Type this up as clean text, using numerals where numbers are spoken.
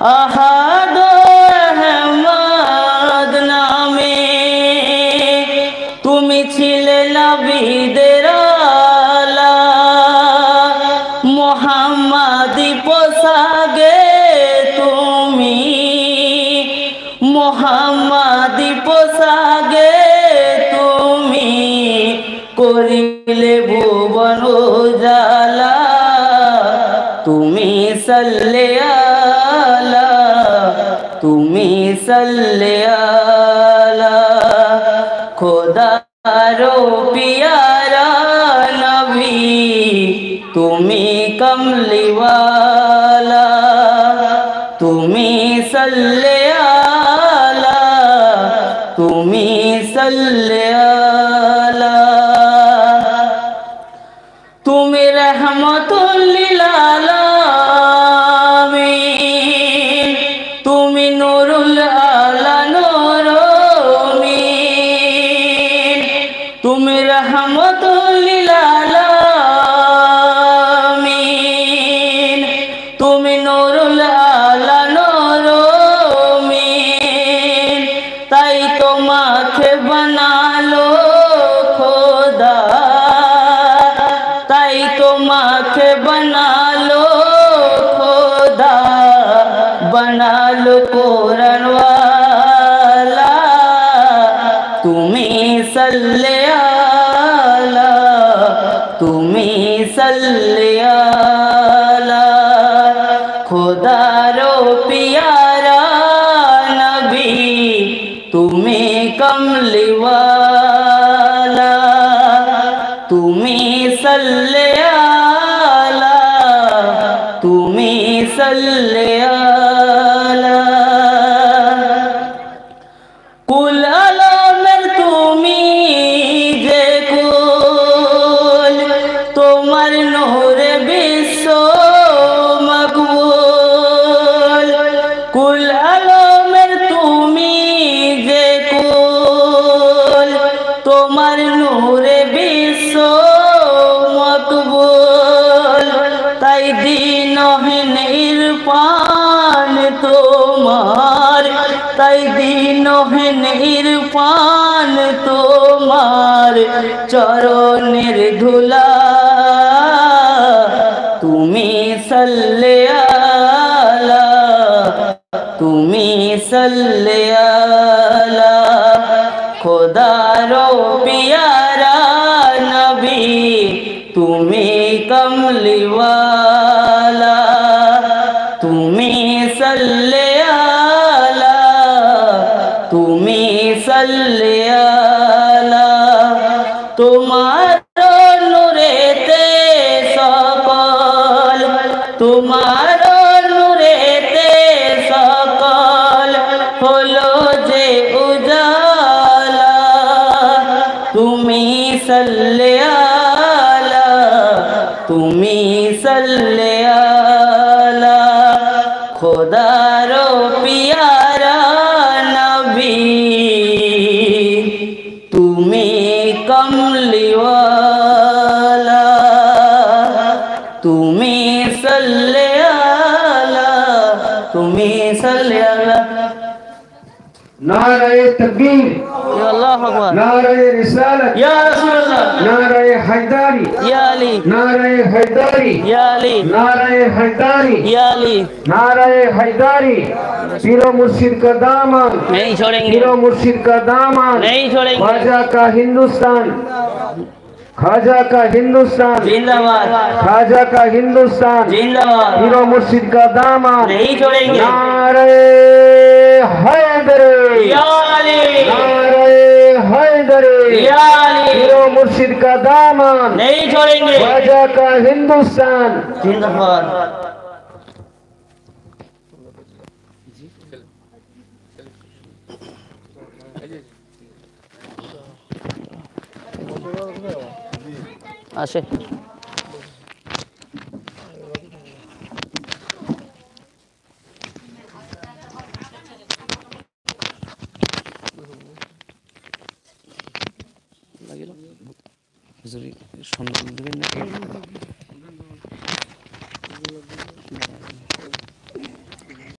আহাদ আহমদ নামে তুমি ছিলে নবীদের আলা মুহাম্মাদি পোশাকে তুমি মুহাম্মাদি পোশাকে তুমি করিলে ভুবন উজালা তুমি সাল্লে আলা তুমি সাল্লে আলা খোদারো পিয়ারা নবী তুমি কমলিওয়ালা তুমি সাল্লে আলা তুমি সাল্লে আলা তুমি রহমতুল লিল আলামিন তুমি নূরুল আলা নূরমিন তুমি রহমতুল লিল আলামিন তুমি নূরুল আলা নূরমিন তাই তোমাকে বানালো খোদা তাই তোমাকে বানালো খোদা বানালো কোরআন ওয়ালা তুমি সাল্লে আলা তুমি সাল্লে আলা খোদারো পিয়ারা নবী তুমি কমলিওয়ালা তুমি সাল্লে আলা তুমি সাল্লে আলা কুল আলমের তুমি যে কুল তোমার নূরে বিশ্ব মকবুল কুল আলমের তুমি যে কুল তোমার নূরে বিশ্ব মকবুল তাই দিনহীন ইরফান তোমার তাই দিনহীন ইরফান তোমার চরণের ধুলা তুমি সাল্লে আলা তুমি সাল্লে আলা খোদারো পিয়ারা নবী তুমি কমলিওয়ালা তুমি সাল্লে আলা তুমি সাল্লে আলা তোমার নূরেতে সকল তোমার নূরেতে সকল হলো যে উজালা তুমি সাল্লে আলা তুমি সাল্লে আলা খোদারো পিয়ারা নবী তুমি কমলিওয়ালা তুমি সাল্লে আলা তুমি সাল্লে আলা नारे तकबीर या अल्लाह अकबर नारे रिसालत या रसूल अल्लाह नारे हैदारी या अली नारे हैदारी या अली नारे हैदारी या अली नारे हैदारी पीरो मुर्शिद का दामन नहीं छोड़ेंगे पीरो मुर्शिद का दामन नहीं छोड़ेंगे ख्वाजा का हिंदुस्तान ख्वाजा का हिंदुस्तान जिंदाबाद ख्वाजा का हिंदुस्तान जिंदाबाद पीरो मुर्शिद का दामन नहीं छोड़ेंगे नारे हैदरी या अली नारे हैदरी या अली पीरो मुर्शिद का दामन नहीं छोड़ेंगे ख्वाजा का हिंदुस्तान जिंदाबाद আসে লাগিল হুজুরি সম্মান দিবেন না